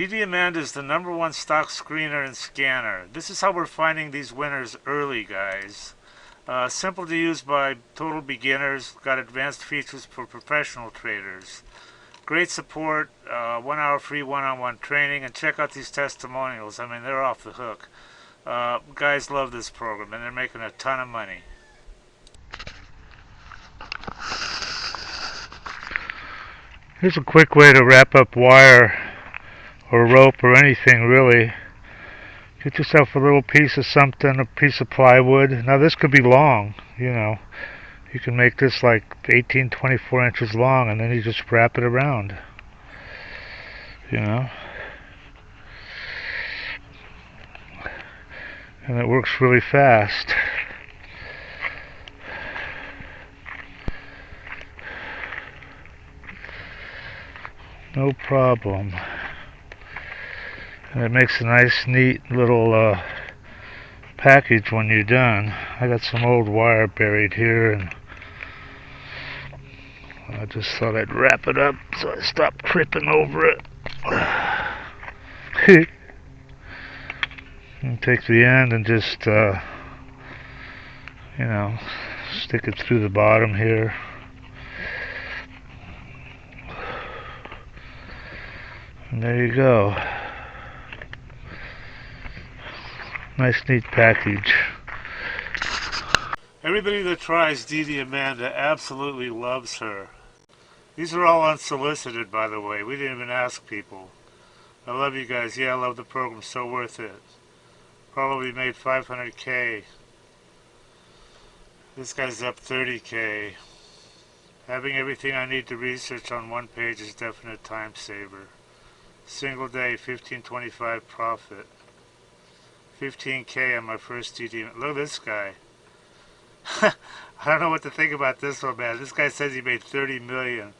DDAmanda is the #1 stock screener and scanner. This is how we're finding these winners early, guys. Simple to use by total beginners. Got advanced features for professional traders. Great support, 1 hour free one-on-one training, and check out these testimonials. I mean, they're off the hook. Guys love this program, and they're making a ton of money. Here's a quick way to wrap up wire or rope or anything really. Get yourself a little piece of something, a piece of plywood. Now this could be long, you know. You can make this like 18, 24 inches long, and then you just wrap it around, you know. And it works really fast. No problem. And it makes a nice, neat little package when you're done. I got some old wire buried here, and I just thought I'd wrap it up so I stopped tripping over it. And take the end and just, you know, stick it through the bottom here. And there you go. Nice, neat package. Everybody that tries DDAmanda absolutely loves her. These are all unsolicited, by the way. We didn't even ask people. I love you guys. Yeah, I love the program. So worth it. Probably made 500K. This guy's up 30K. Having everything I need to research on one page is definite time saver. Single day, 1525 profit. 15K on my first DD. Look at this guy. I don't know what to think about this one, man. This guy says he made 30 million.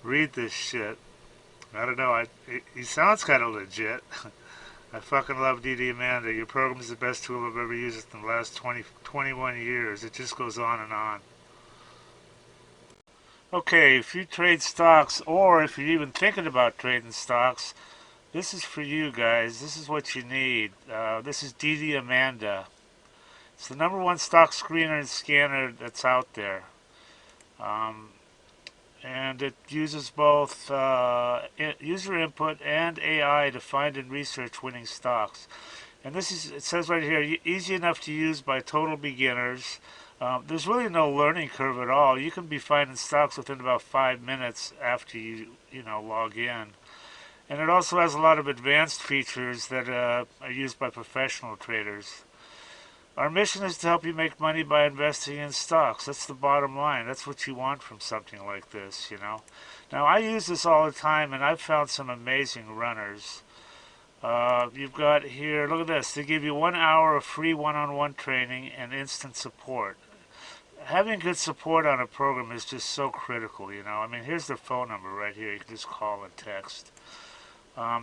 Read this shit. I don't know. He sounds kind of legit. I fucking love DDAmanda. Your program is the best tool I've ever used in the last 21 years. It just goes on and on. Okay, if you trade stocks, or if you're even thinking about trading stocks, this is for you guys. This is what you need. This is DDAmanda. It's the #1 stock screener and scanner that's out there. And it uses both user input and AI to find and research winning stocks. And this is, it says right here, easy enough to use by total beginners. There's really no learning curve at all. You can be finding stocks within about 5 minutes after you log in. And it also has a lot of advanced features that are used by professional traders. Our mission is to help you make money by investing in stocks. That's the bottom line. That's what you want from something like this, you know. Now, I use this all the time, and I've found some amazing runners. You've got here, look at this. They give you 1 hour of free one-on-one training and instant support. Having good support on a program is just so critical, you know. I mean, here's their phone number right here. You can just call and text.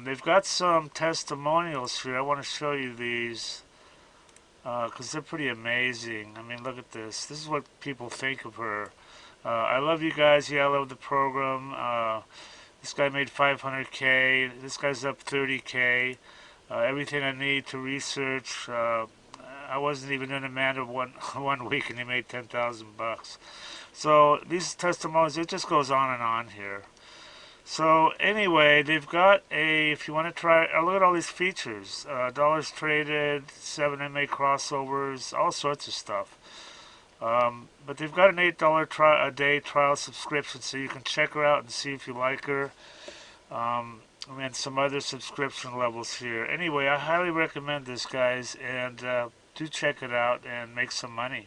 They've got some testimonials here. I want to show you these because they're pretty amazing. I mean, look at this. This is what people think of her. I love you guys. Yeah, I love the program. This guy made 500K. This guy's up 30K. Everything I need to research. I wasn't even in Amanda one week, and he made 10,000 bucks. So these testimonials, it just goes on and on here. So anyway, they've got if you want to try, look at all these features. Dollars traded, 7MA crossovers, all sorts of stuff. But they've got an $8 a day trial subscription, so you can check her out and see if you like her. And some other subscription levels here. Anyway, I highly recommend this, guys, and do check it out and make some money.